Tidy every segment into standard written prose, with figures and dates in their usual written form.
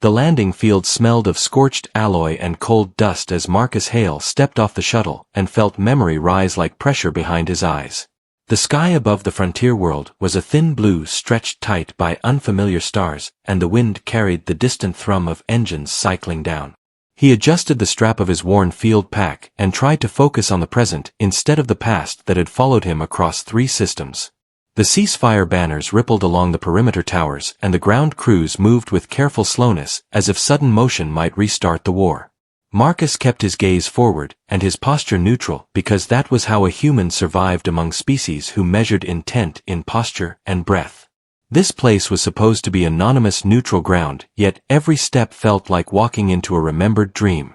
The landing field smelled of scorched alloy and cold dust as Marcus Hale stepped off the shuttle and felt memory rise like pressure behind his eyes. The sky above the frontier world was a thin blue stretched tight by unfamiliar stars, and the wind carried the distant thrum of engines cycling down. He adjusted the strap of his worn field pack and tried to focus on the present instead of the past that had followed him across 3 systems. The ceasefire banners rippled along the perimeter towers, and the ground crews moved with careful slowness, as if sudden motion might restart the war. Marcus kept his gaze forward, and his posture neutral, because that was how a human survived among species who measured intent in posture and breath. This place was supposed to be anonymous neutral ground, yet every step felt like walking into a remembered dream.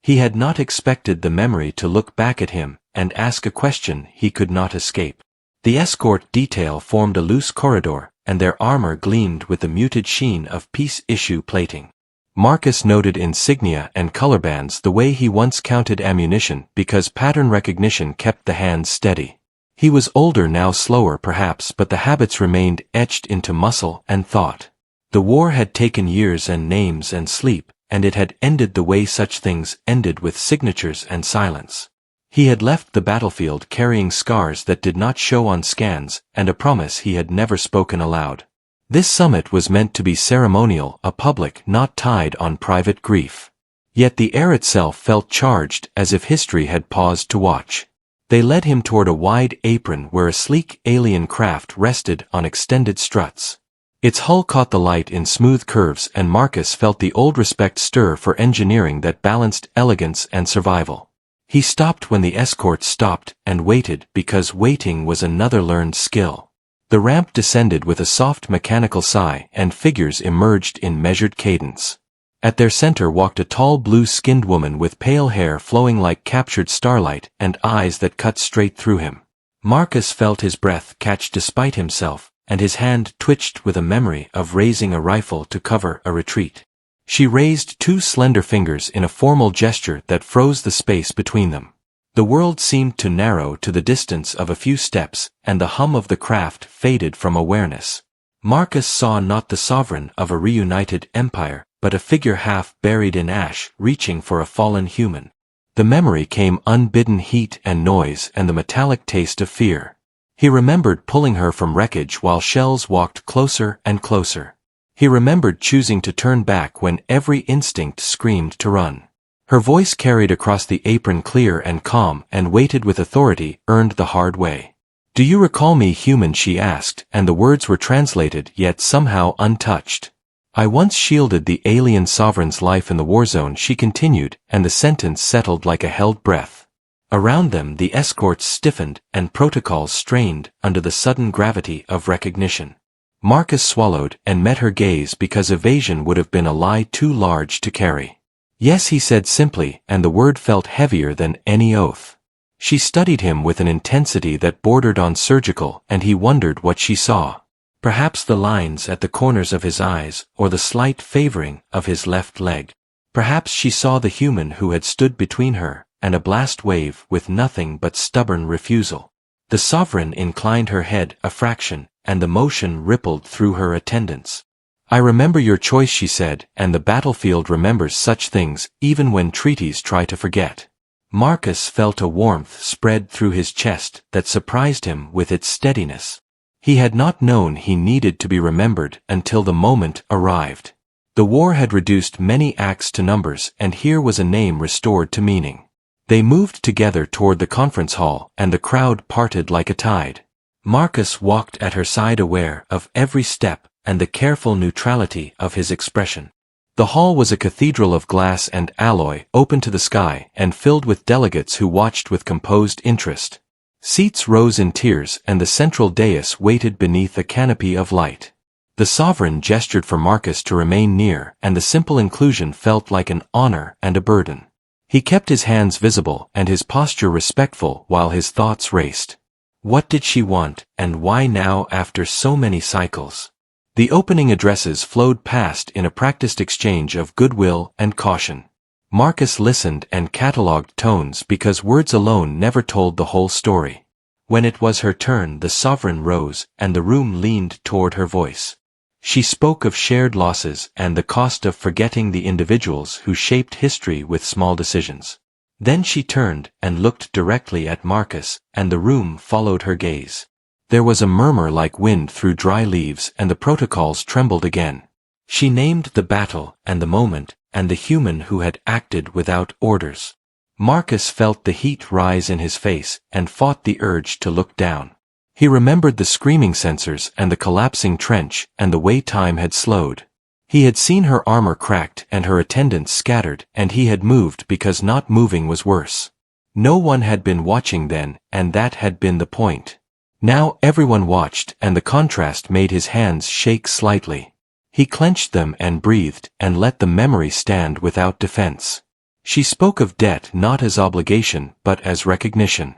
He had not expected the memory to look back at him and ask a question he could not escape. The escort detail formed a loose corridor, and their armor gleamed with the muted sheen of peace-issue plating. Marcus noted insignia and color bands the way he once counted ammunition because pattern recognition kept the hands steady. He was older now, slower perhaps, but the habits remained etched into muscle and thought. The war had taken years and names and sleep, and it had ended the way such things ended, with signatures and silence. He had left the battlefield carrying scars that did not show on scans, and a promise he had never spoken aloud. This summit was meant to be ceremonial, a public, not tied on private grief. Yet the air itself felt charged, as if history had paused to watch. They led him toward a wide apron where a sleek alien craft rested on extended struts. Its hull caught the light in smooth curves, and Marcus felt the old respect stir for engineering that balanced elegance and survival. He stopped when the escort stopped, and waited, because waiting was another learned skill. The ramp descended with a soft mechanical sigh, and figures emerged in measured cadence. At their center walked a tall blue-skinned woman with pale hair flowing like captured starlight and eyes that cut straight through him. Marcus felt his breath catch despite himself, and his hand twitched with a memory of raising a rifle to cover a retreat. She raised 2 slender fingers in a formal gesture that froze the space between them. The world seemed to narrow to the distance of a few steps, and the hum of the craft faded from awareness. Marcus saw not the sovereign of a reunited empire, but a figure half buried in ash, reaching for a fallen human. The memory came unbidden, heat and noise and the metallic taste of fear. He remembered pulling her from wreckage while shells walked closer and closer. He remembered choosing to turn back when every instinct screamed to run. Her voice carried across the apron, clear and calm, and weighted with authority, earned the hard way. "Do you recall me, human?" she asked, and the words were translated yet somehow untouched. "I once shielded the alien sovereign's life in the Warzone," she continued, and the sentence settled like a held breath. Around them the escorts stiffened, and protocols strained under the sudden gravity of recognition. Marcus swallowed and met her gaze, because evasion would have been a lie too large to carry. "Yes," he said simply, and the word felt heavier than any oath. She studied him with an intensity that bordered on surgical, and he wondered what she saw. Perhaps the lines at the corners of his eyes, or the slight favoring of his left leg. Perhaps she saw the human who had stood between her and a blast wave with nothing but stubborn refusal. The sovereign inclined her head a fraction, and the motion rippled through her attendants. "I remember your choice," she said, "and the battlefield remembers such things, even when treaties try to forget." Marcus felt a warmth spread through his chest that surprised him with its steadiness. He had not known he needed to be remembered until the moment arrived. The war had reduced many acts to numbers, and here was a name restored to meaning. They moved together toward the conference hall, and the crowd parted like a tide. Marcus walked at her side, aware of every step and the careful neutrality of his expression. The hall was a cathedral of glass and alloy, open to the sky, and filled with delegates who watched with composed interest. Seats rose in tiers, and the central dais waited beneath a canopy of light. The sovereign gestured for Marcus to remain near, and the simple inclusion felt like an honor and a burden. He kept his hands visible and his posture respectful while his thoughts raced. What did she want, and why now after so many cycles? The opening addresses flowed past in a practiced exchange of goodwill and caution. Marcus listened and catalogued tones because words alone never told the whole story. When it was her turn, the sovereign rose, and the room leaned toward her voice. She spoke of shared losses and the cost of forgetting the individuals who shaped history with small decisions. Then she turned and looked directly at Marcus, and the room followed her gaze. There was a murmur like wind through dry leaves, and the protocols trembled again. She named the battle and the moment, and the human who had acted without orders. Marcus felt the heat rise in his face and fought the urge to look down. He remembered the screaming sensors and the collapsing trench and the way time had slowed. He had seen her armor cracked and her attendants scattered, and he had moved because not moving was worse. No one had been watching then, and that had been the point. Now everyone watched, and the contrast made his hands shake slightly. He clenched them and breathed, and let the memory stand without defense. She spoke of debt not as obligation but as recognition.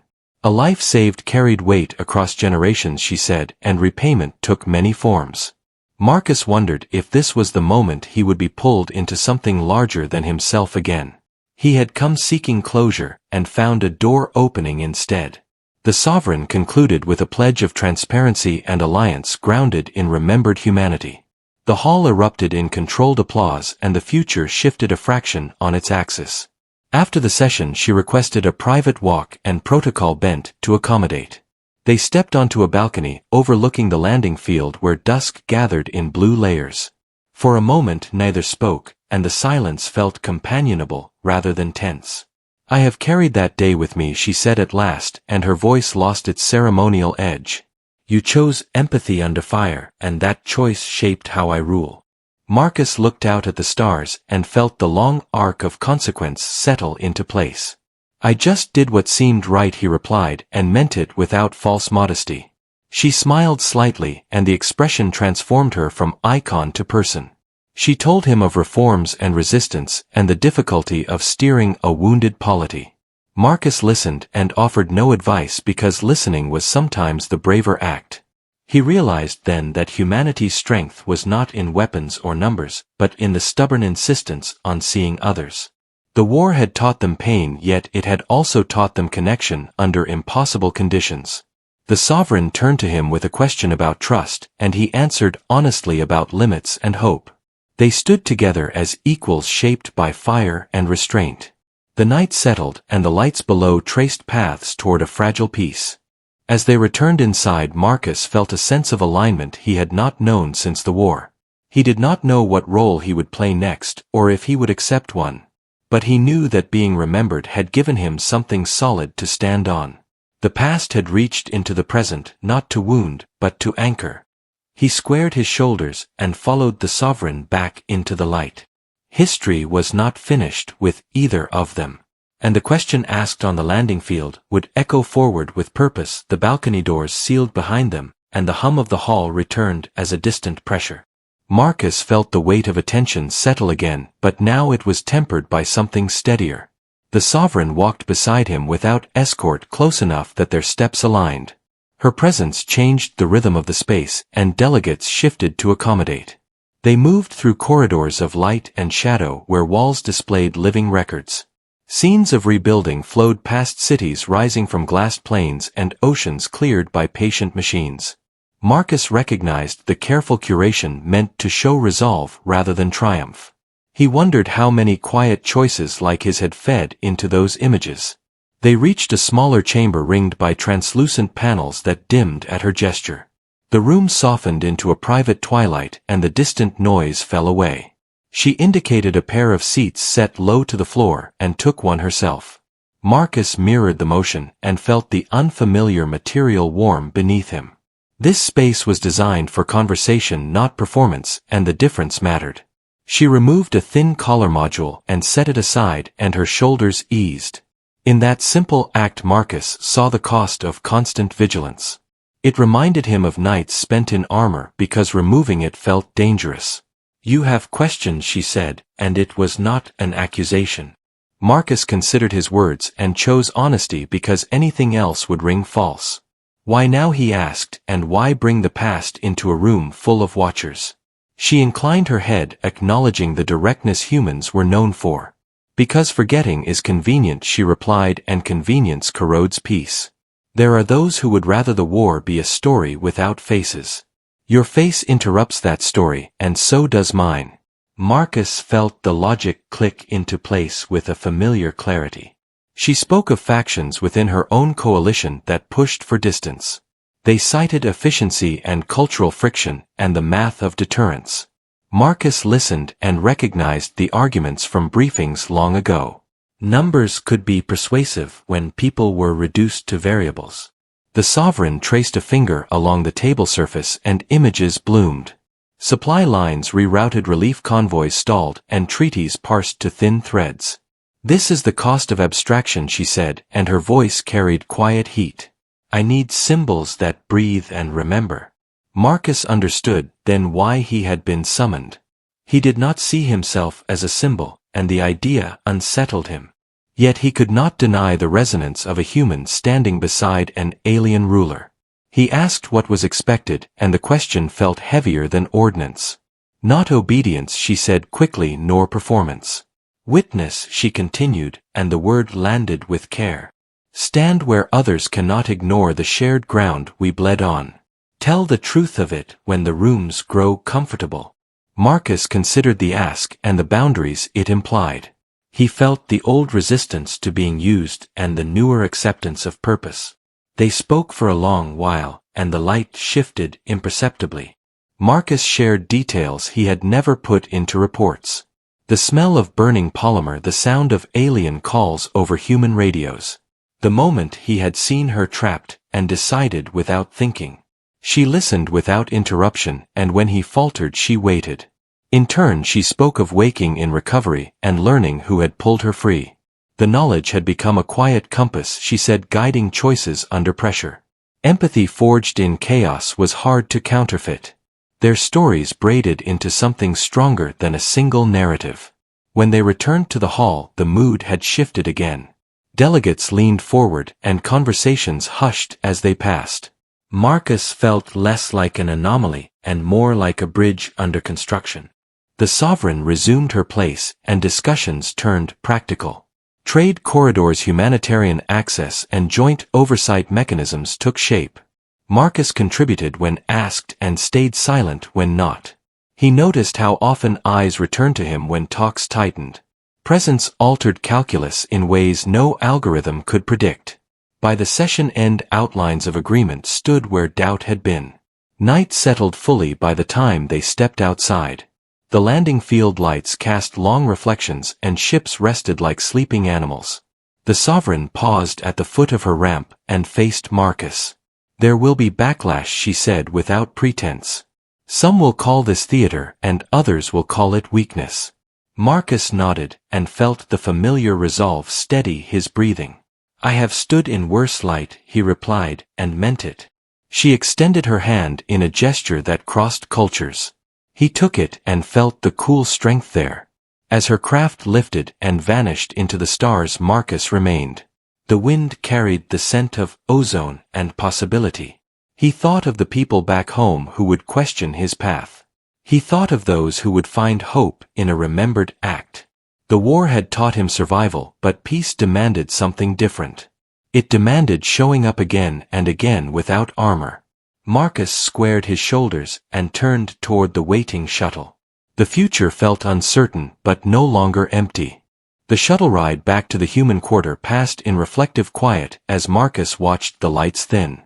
A life saved carried weight across generations, she said, and repayment took many forms. Marcus wondered if this was the moment he would be pulled into something larger than himself again. He had come seeking closure, and found a door opening instead. The sovereign concluded with a pledge of transparency and alliance grounded in remembered humanity. The hall erupted in controlled applause, and the future shifted a fraction on its axis. After the session, she requested a private walk, and protocol bent to accommodate. They stepped onto a balcony overlooking the landing field where dusk gathered in blue layers. For a moment neither spoke, and the silence felt companionable rather than tense. "I have carried that day with me," she said at last, and her voice lost its ceremonial edge. "You chose empathy under fire, and that choice shaped how I rule." Marcus looked out at the stars and felt the long arc of consequence settle into place. "I just did what seemed right," he replied, and meant it without false modesty. She smiled slightly, and the expression transformed her from icon to person. She told him of reforms and resistance, and the difficulty of steering a wounded polity. Marcus listened and offered no advice because listening was sometimes the braver act. He realized then that humanity's strength was not in weapons or numbers, but in the stubborn insistence on seeing others. The war had taught them pain, yet it had also taught them connection under impossible conditions. The sovereign turned to him with a question about trust, and he answered honestly about limits and hope. They stood together as equals shaped by fire and restraint. The night settled, and the lights below traced paths toward a fragile peace. As they returned inside, Marcus felt a sense of alignment he had not known since the war. He did not know what role he would play next, or if he would accept one. But he knew that being remembered had given him something solid to stand on. The past had reached into the present, not to wound, but to anchor. He squared his shoulders and followed the sovereign back into the light. History was not finished with either of them. And the question asked on the landing field would echo forward with purpose. The balcony doors sealed behind them, and the hum of the hall returned as a distant pressure. Marcus felt the weight of attention settle again, but now it was tempered by something steadier. The sovereign walked beside him without escort, close enough that their steps aligned. Her presence changed the rhythm of the space, and delegates shifted to accommodate. They moved through corridors of light and shadow where walls displayed living records. Scenes of rebuilding flowed past, cities rising from glassed plains and oceans cleared by patient machines. Marcus recognized the careful curation meant to show resolve rather than triumph. He wondered how many quiet choices like his had fed into those images. They reached a smaller chamber ringed by translucent panels that dimmed at her gesture. The room softened into a private twilight, and the distant noise fell away. She indicated a pair of seats set low to the floor, and took one herself. Marcus mirrored the motion, and felt the unfamiliar material warm beneath him. This space was designed for conversation, not performance, and the difference mattered. She removed a thin collar module and set it aside, and her shoulders eased. In that simple act Marcus saw the cost of constant vigilance. It reminded him of nights spent in armor because removing it felt dangerous. "You have questions," she said, and it was not an accusation. Marcus considered his words and chose honesty because anything else would ring false. "Why now?" he asked, "and why bring the past into a room full of watchers?" She inclined her head, acknowledging the directness humans were known for. "Because forgetting is convenient," she replied, "and convenience corrodes peace. There are those who would rather the war be a story without faces." Your face interrupts that story, and so does mine. Marcus felt the logic click into place with a familiar clarity. She spoke of factions within her own coalition that pushed for distance. They cited efficiency and cultural friction and the math of deterrence. Marcus listened and recognized the arguments from briefings long ago. Numbers could be persuasive when people were reduced to variables. The sovereign traced a finger along the table surface and images bloomed. Supply lines rerouted, relief convoys stalled, and treaties parsed to thin threads. This is the cost of abstraction, she said, and her voice carried quiet heat. I need symbols that breathe and remember. Marcus understood then why he had been summoned. He did not see himself as a symbol, and the idea unsettled him. Yet he could not deny the resonance of a human standing beside an alien ruler. He asked what was expected, and the question felt heavier than ordnance. Not obedience, she said quickly, nor performance. Witness, she continued, and the word landed with care. Stand where others cannot ignore the shared ground we bled on. Tell the truth of it when the rooms grow comfortable. Marcus considered the ask and the boundaries it implied. He felt the old resistance to being used and the newer acceptance of purpose. They spoke for a long while, and the light shifted imperceptibly. Marcus shared details he had never put into reports. The smell of burning polymer, the sound of alien calls over human radios. The moment he had seen her trapped, and decided without thinking. She listened without interruption, and when he faltered she waited. In turn she spoke of waking in recovery and learning who had pulled her free. The knowledge had become a quiet compass, she said, guiding choices under pressure. Empathy forged in chaos was hard to counterfeit. Their stories braided into something stronger than a single narrative. When they returned to the hall, the mood had shifted again. Delegates leaned forward, and conversations hushed as they passed. Marcus felt less like an anomaly, and more like a bridge under construction. The sovereign resumed her place, and discussions turned practical. Trade corridors, humanitarian access, and joint oversight mechanisms took shape. Marcus contributed when asked and stayed silent when not. He noticed how often eyes returned to him when talks tightened. Presence altered calculus in ways no algorithm could predict. By the session end, outlines of agreement stood where doubt had been. Night settled fully by the time they stepped outside. The landing field lights cast long reflections, and ships rested like sleeping animals. The sovereign paused at the foot of her ramp and faced Marcus. There will be backlash, she said without pretense. Some will call this theater, and others will call it weakness. Marcus nodded, and felt the familiar resolve steady his breathing. I have stood in worse light, he replied, and meant it. She extended her hand in a gesture that crossed cultures. He took it and felt the cool strength there. As her craft lifted and vanished into the stars, Marcus remained. The wind carried the scent of ozone and possibility. He thought of the people back home who would question his path. He thought of those who would find hope in a remembered act. The war had taught him survival, but peace demanded something different. It demanded showing up again and again without armor. Marcus squared his shoulders and turned toward the waiting shuttle. The future felt uncertain but no longer empty. The shuttle ride back to the human quarter passed in reflective quiet as Marcus watched the lights thin.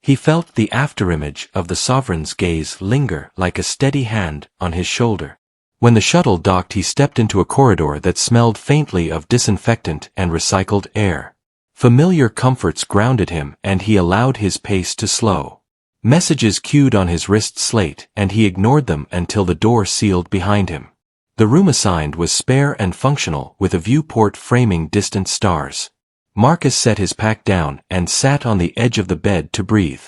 He felt the afterimage of the sovereign's gaze linger like a steady hand on his shoulder. When the shuttle docked, he stepped into a corridor that smelled faintly of disinfectant and recycled air. Familiar comforts grounded him, and he allowed his pace to slow. Messages queued on his wrist slate, and he ignored them until the door sealed behind him. The room assigned was spare and functional, with a viewport framing distant stars. Marcus set his pack down and sat on the edge of the bed to breathe.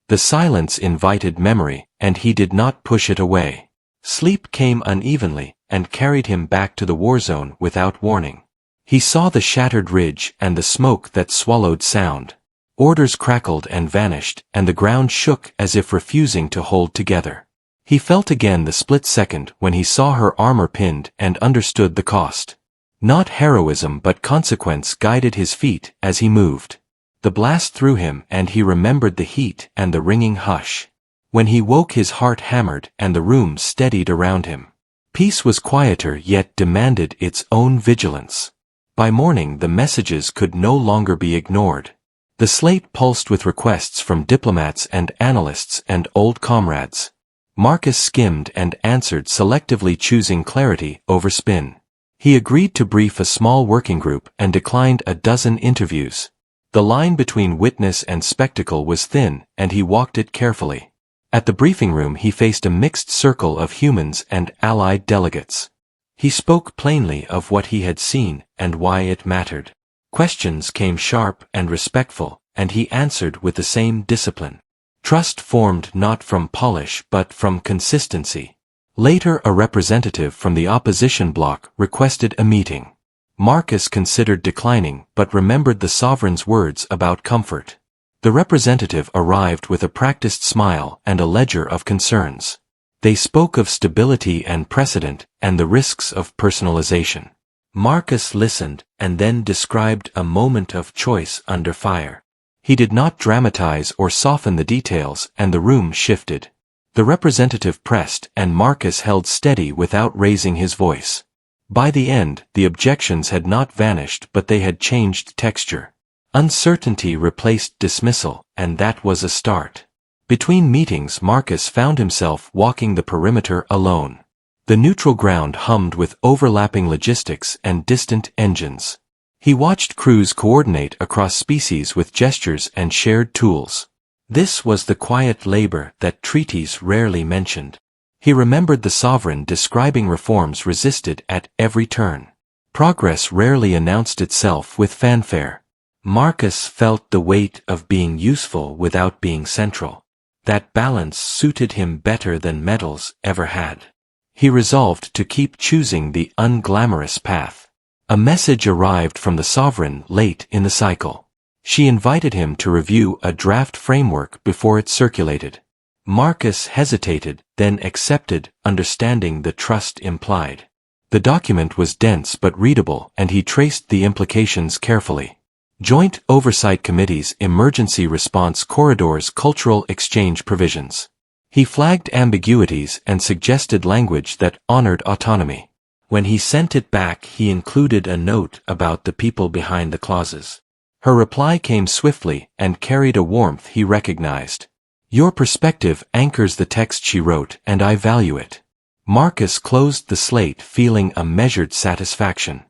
The silence invited memory, and he did not push it away. Sleep came unevenly, and carried him back to the Warzone without warning. He saw the shattered ridge and the smoke that swallowed sound. Orders crackled and vanished, and the ground shook as if refusing to hold together. He felt again the split second when he saw her armor pinned and understood the cost. Not heroism but consequence guided his feet as he moved. The blast threw him, and he remembered the heat and the ringing hush. When he woke, his heart hammered and the room steadied around him. Peace was quieter yet demanded its own vigilance. By morning the messages could no longer be ignored. The slate pulsed with requests from diplomats and analysts and old comrades. Marcus skimmed and answered, selectively choosing clarity over spin. He agreed to brief a small working group and declined a dozen interviews. The line between witness and spectacle was thin, and he walked it carefully. At the briefing room he faced a mixed circle of humans and allied delegates. He spoke plainly of what he had seen and why it mattered. Questions came sharp and respectful, and he answered with the same discipline. Trust formed not from polish but from consistency. Later a representative from the opposition bloc requested a meeting. Marcus considered declining but remembered the sovereign's words about comfort. The representative arrived with a practiced smile and a ledger of concerns. They spoke of stability and precedent and the risks of personalization. Marcus listened and then described a moment of choice under fire. He did not dramatize or soften the details, and the room shifted. The representative pressed and Marcus held steady without raising his voice. By the end, the objections had not vanished but they had changed texture. Uncertainty replaced dismissal, and that was a start. Between meetings Marcus found himself walking the perimeter alone. The neutral ground hummed with overlapping logistics and distant engines. He watched crews coordinate across species with gestures and shared tools. This was the quiet labor that treaties rarely mentioned. He remembered the sovereign describing reforms resisted at every turn. Progress rarely announced itself with fanfare. Marcus felt the weight of being useful without being central. That balance suited him better than medals ever had. He resolved to keep choosing the unglamorous path. A message arrived from the sovereign late in the cycle. She invited him to review a draft framework before it circulated. Marcus hesitated, then accepted, understanding the trust implied. The document was dense but readable, and he traced the implications carefully. Joint Oversight Committees, Emergency Response Corridors, Cultural Exchange Provisions. He flagged ambiguities and suggested language that honored autonomy. When he sent it back, he included a note about the people behind the clauses. Her reply came swiftly and carried a warmth he recognized. Your perspective anchors the text, she wrote, and I value it. Marcus closed the slate feeling a measured satisfaction.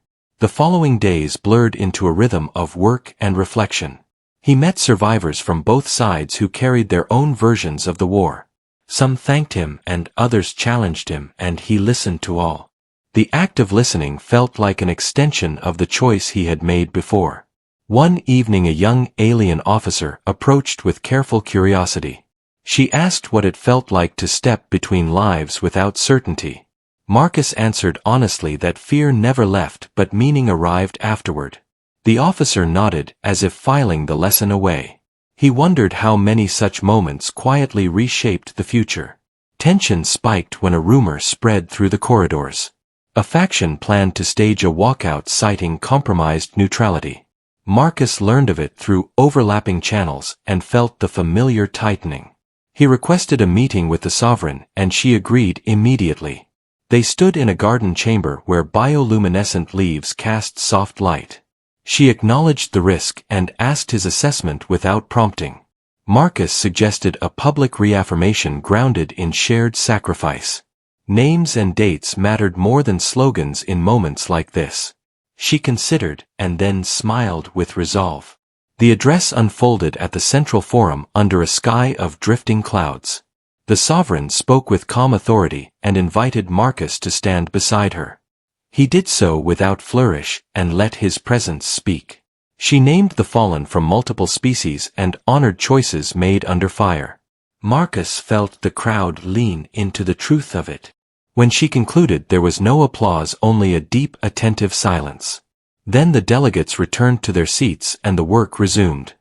The following days blurred into a rhythm of work and reflection. He met survivors from both sides who carried their own versions of the war. Some thanked him and others challenged him, and he listened to all. The act of listening felt like an extension of the choice he had made before. One evening a young alien officer approached with careful curiosity. She asked what it felt like to step between lives without certainty. Marcus answered honestly that fear never left but meaning arrived afterward. The officer nodded as if filing the lesson away. He wondered how many such moments quietly reshaped the future. Tension spiked when a rumor spread through the corridors. A faction planned to stage a walkout citing compromised neutrality. Marcus learned of it through overlapping channels and felt the familiar tightening. He requested a meeting with the sovereign, and she agreed immediately. They stood in a garden chamber where bioluminescent leaves cast soft light. She acknowledged the risk and asked his assessment without prompting. Marcus suggested a public reaffirmation grounded in shared sacrifice. Names and dates mattered more than slogans in moments like this. She considered and then smiled with resolve. The address unfolded at the central forum under a sky of drifting clouds. The sovereign spoke with calm authority and invited Marcus to stand beside her. He did so without flourish and let his presence speak. She named the fallen from multiple species and honored choices made under fire. Marcus felt the crowd lean into the truth of it. When she concluded, there was no applause, only a deep, attentive silence. Then the delegates returned to their seats and the work resumed.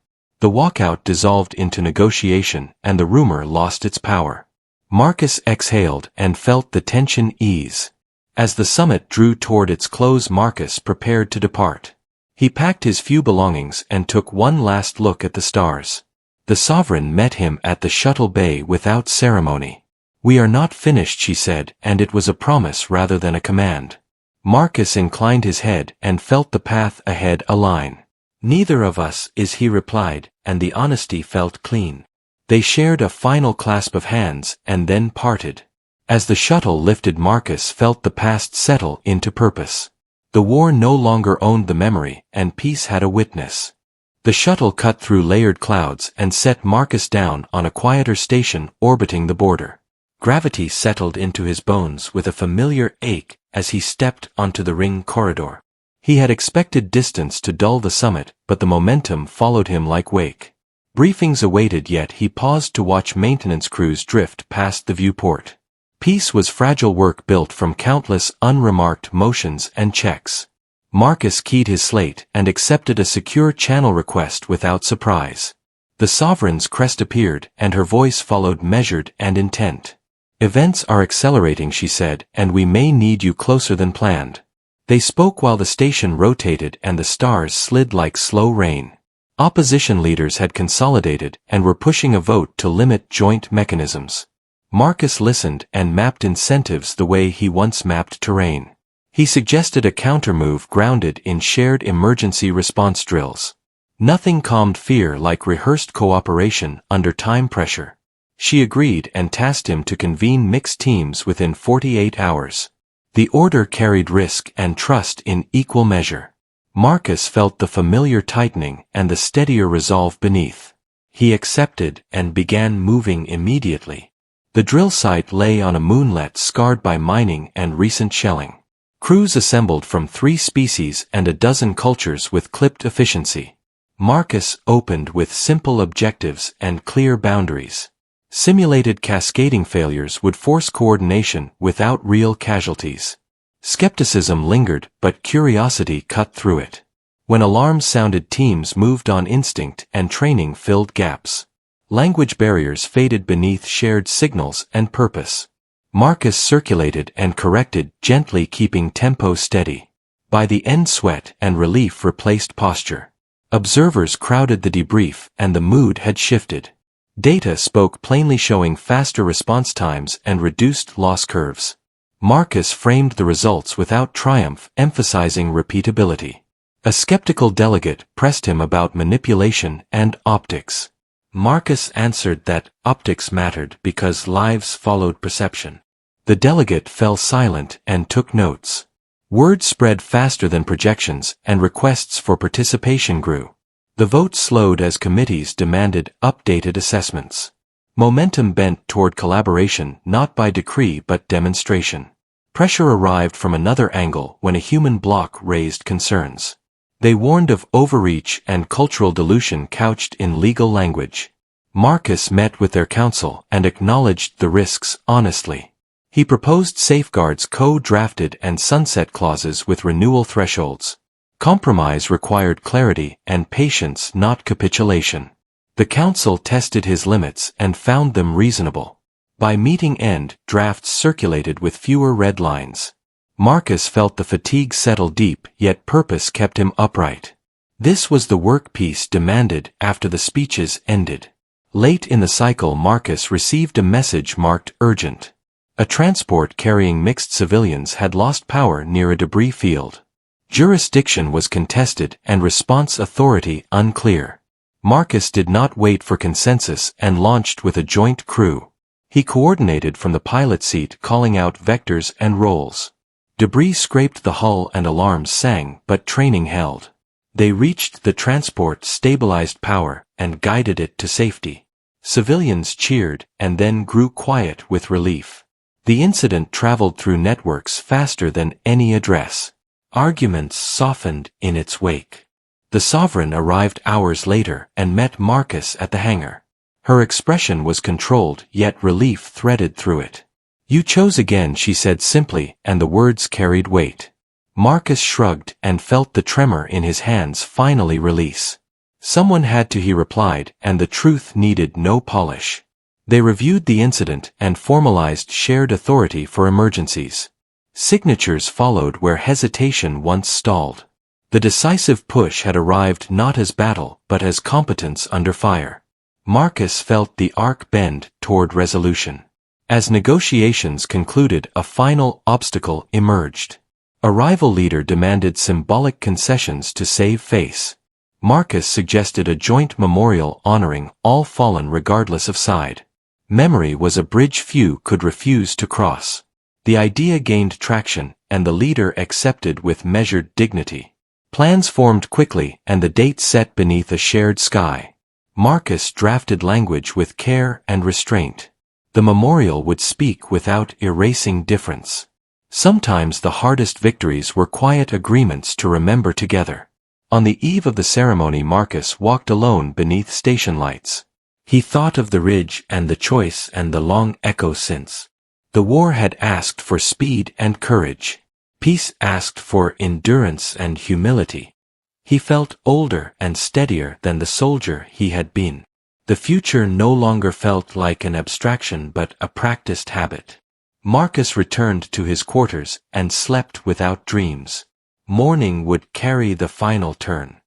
The walkout dissolved into negotiation and the rumor lost its power. Marcus exhaled and felt the tension ease. As the summit drew toward its close, Marcus prepared to depart. He packed his few belongings and took one last look at the stars. The sovereign met him at the shuttle bay without ceremony. "We are not finished," she said, and it was a promise rather than a command. Marcus inclined his head and felt the path ahead align. "Neither of us is," he replied, and the honesty felt clean. They shared a final clasp of hands and then parted. As the shuttle lifted, Marcus felt the past settle into purpose. The war no longer owned the memory, and peace had a witness. The shuttle cut through layered clouds and set Marcus down on a quieter station orbiting the border. Gravity settled into his bones with a familiar ache as he stepped onto the ring corridor. He had expected distance to dull the summit, but the momentum followed him like wake. Briefings awaited, yet he paused to watch maintenance crews drift past the viewport. Peace was fragile work built from countless unremarked motions and checks. Marcus keyed his slate and accepted a secure channel request without surprise. The sovereign's crest appeared, and her voice followed, measured and intent. "Events are accelerating," she said, "and we may need you closer than planned." They spoke while the station rotated and the stars slid like slow rain. Opposition leaders had consolidated and were pushing a vote to limit joint mechanisms. Marcus listened and mapped incentives the way he once mapped terrain. He suggested a countermove grounded in shared emergency response drills. Nothing calmed fear like rehearsed cooperation under time pressure. She agreed and tasked him to convene mixed teams within 48 hours. The order carried risk and trust in equal measure. Marcus felt the familiar tightening and the steadier resolve beneath. He accepted and began moving immediately. The drill site lay on a moonlet scarred by mining and recent shelling. Crews assembled from 3 species and a dozen cultures with clipped efficiency. Marcus opened with simple objectives and clear boundaries. Simulated cascading failures would force coordination without real casualties. Skepticism lingered, but curiosity cut through it. When alarms sounded, teams moved on instinct and training filled gaps. Language barriers faded beneath shared signals and purpose. Marcus circulated and corrected, gently keeping tempo steady. By the end, sweat and relief replaced posture. Observers crowded the debrief, and the mood had shifted. Data spoke plainly, showing faster response times and reduced loss curves. Marcus framed the results without triumph, emphasizing repeatability. A skeptical delegate pressed him about manipulation and optics. Marcus answered that optics mattered because lives followed perception. The delegate fell silent and took notes. Word spread faster than projections, and requests for participation grew. The vote slowed as committees demanded updated assessments. Momentum bent toward collaboration, not by decree but demonstration. Pressure arrived from another angle when a human bloc raised concerns. They warned of overreach and cultural dilution couched in legal language. Marcus met with their counsel and acknowledged the risks honestly. He proposed safeguards co-drafted and sunset clauses with renewal thresholds. Compromise required clarity and patience, not capitulation. The council tested his limits and found them reasonable. By meeting end, drafts circulated with fewer red lines. Marcus felt the fatigue settle deep, yet purpose kept him upright. This was the work peace demanded after the speeches ended. Late in the cycle, Marcus received a message marked urgent. A transport carrying mixed civilians had lost power near a debris field. Jurisdiction was contested and response authority unclear. Marcus did not wait for consensus and launched with a joint crew. He coordinated from the pilot seat, calling out vectors and roles. Debris scraped the hull and alarms sang, but training held. They reached the transport, stabilized power, and guided it to safety. Civilians cheered and then grew quiet with relief. The incident traveled through networks faster than any address. Arguments softened in its wake. The sovereign arrived hours later and met Marcus at the hangar. Her expression was controlled, yet relief threaded through it. "You chose again," she said simply, and the words carried weight. Marcus shrugged and felt the tremor in his hands finally release. "Someone had to," he replied, and the truth needed no polish. They reviewed the incident and formalized shared authority for emergencies. Signatures followed where hesitation once stalled. The decisive push had arrived not as battle but as competence under fire. Marcus felt the arc bend toward resolution. As negotiations concluded, a final obstacle emerged. A rival leader demanded symbolic concessions to save face. Marcus suggested a joint memorial honoring all fallen regardless of side. Memory was a bridge few could refuse to cross. The idea gained traction, and the leader accepted with measured dignity. Plans formed quickly, and the date set beneath a shared sky. Marcus drafted language with care and restraint. The memorial would speak without erasing difference. Sometimes the hardest victories were quiet agreements to remember together. On the eve of the ceremony, Marcus walked alone beneath station lights. He thought of the ridge and the choice and the long echo since. The war had asked for speed and courage. Peace asked for endurance and humility. He felt older and steadier than the soldier he had been. The future no longer felt like an abstraction but a practiced habit. Marcus returned to his quarters and slept without dreams. Morning would carry the final turn.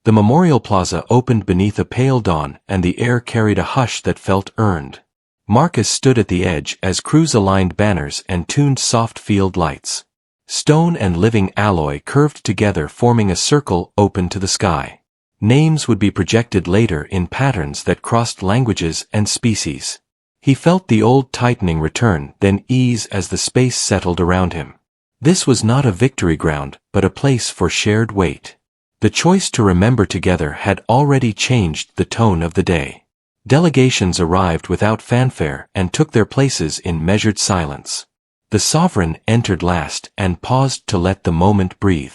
The memorial plaza opened beneath a pale dawn, and the air carried a hush that felt earned. Marcus stood at the edge as crews aligned banners and tuned soft field lights. Stone and living alloy curved together, forming a circle open to the sky. Names would be projected later in patterns that crossed languages and species. He felt the old tightening return, then ease as the space settled around him. This was not a victory ground, but a place for shared weight. The choice to remember together had already changed the tone of the day. Delegations arrived without fanfare and took their places in measured silence. The sovereign entered last and paused to let the moment breathe.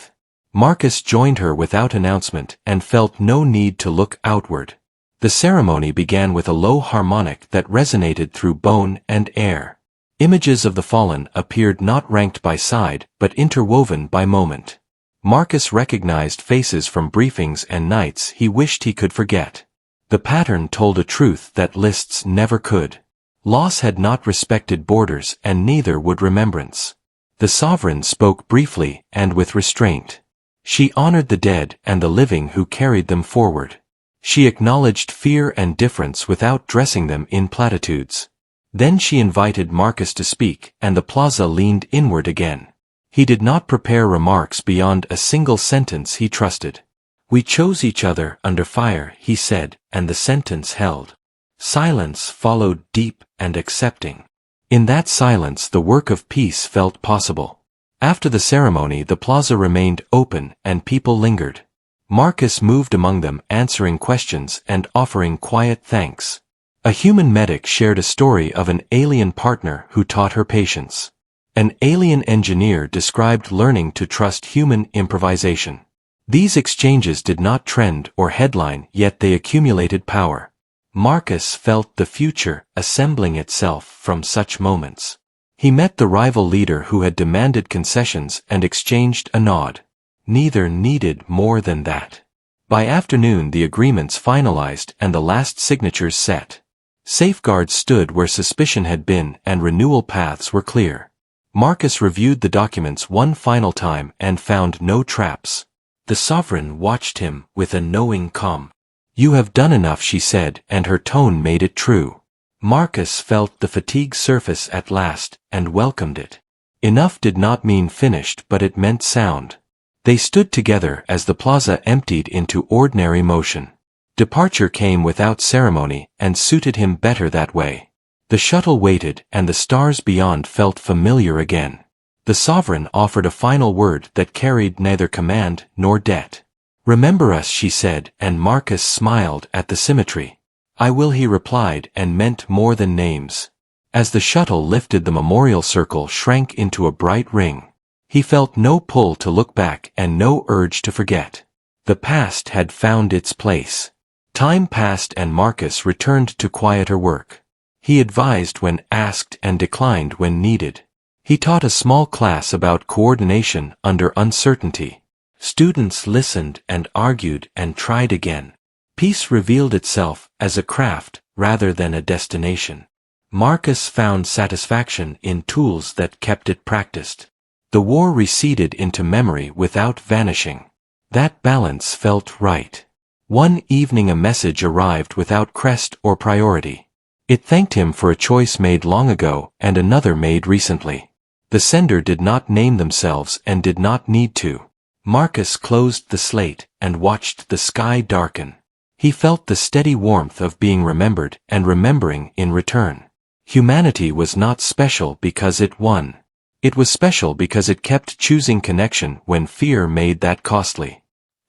Marcus joined her without announcement and felt no need to look outward. The ceremony began with a low harmonic that resonated through bone and air. Images of the fallen appeared not ranked by side but interwoven by moment. Marcus recognized faces from briefings and nights he wished he could forget. The pattern told a truth that lists never could. Loss had not respected borders, and neither would remembrance. The sovereign spoke briefly and with restraint. She honored the dead and the living who carried them forward. She acknowledged fear and difference without dressing them in platitudes. Then she invited Marcus to speak, and the plaza leaned inward again. He did not prepare remarks beyond a single sentence he trusted. "We chose each other under fire," he said, and the sentence held. Silence followed, deep and accepting. In that silence the work of peace felt possible. After the ceremony the plaza remained open and people lingered. Marcus moved among them, answering questions and offering quiet thanks. A human medic shared a story of an alien partner who taught her patience. An alien engineer described learning to trust human improvisation. These exchanges did not trend or headline, yet they accumulated power. Marcus felt the future assembling itself from such moments. He met the rival leader who had demanded concessions and exchanged a nod. Neither needed more than that. By afternoon the agreements finalized and the last signatures set. Safeguards stood where suspicion had been and renewal paths were clear. Marcus reviewed the documents one final time and found no traps. The sovereign watched him with a knowing calm. "You have done enough," she said, and her tone made it true. Marcus felt the fatigue surface at last, and welcomed it. Enough did not mean finished, but it meant sound. They stood together as the plaza emptied into ordinary motion. Departure came without ceremony, and suited him better that way. The shuttle waited, and the stars beyond felt familiar again. The sovereign offered a final word that carried neither command nor debt. "Remember us," she said, and Marcus smiled at the symmetry. "I will," he replied, and meant more than names. As the shuttle lifted, the memorial circle shrank into a bright ring. He felt no pull to look back and no urge to forget. The past had found its place. Time passed and Marcus returned to quieter work. He advised when asked and declined when needed. He taught a small class about coordination under uncertainty. Students listened and argued and tried again. Peace revealed itself as a craft rather than a destination. Marcus found satisfaction in tools that kept it practiced. The war receded into memory without vanishing. That balance felt right. One evening a message arrived without crest or priority. It thanked him for a choice made long ago and another made recently. The sender did not name themselves and did not need to. Marcus closed the slate and watched the sky darken. He felt the steady warmth of being remembered and remembering in return. Humanity was not special because it won. It was special because it kept choosing connection when fear made that costly.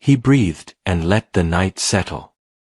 He breathed and let the night settle.